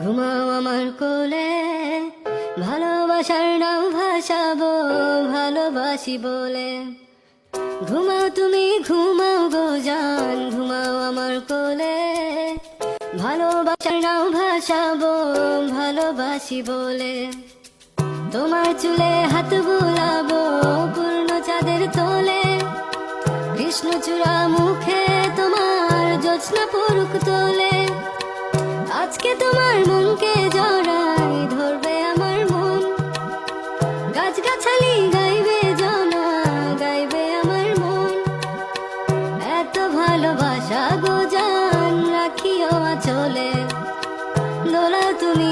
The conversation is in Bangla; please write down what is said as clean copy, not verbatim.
ঘুমাও আমার কোলে, ভালোবাসার নাম ভাসাবো ভালোবাসি বলে। ঘুমাও তুমি ঘুমাও গো জান, ঘুমাও আমার কোলে, ভালোবাসার নাম ভাসাবো ভালোবাসি বলে। তোমার চুলে হাত বুলাবো পূর্ণ চাঁদের তোলে, কৃষ্ণচূড়া মুখে তোমার জ্যোৎস্না পড়ুক তোলে। আজকে তোমার মনকে জড়াই ধরবে আমার মন, গাছগাছালি গাইবে জনা গাইবে আমার মন। এত ভালোবাসা গো জান রাখিও আঁচলে, দোলা তুমি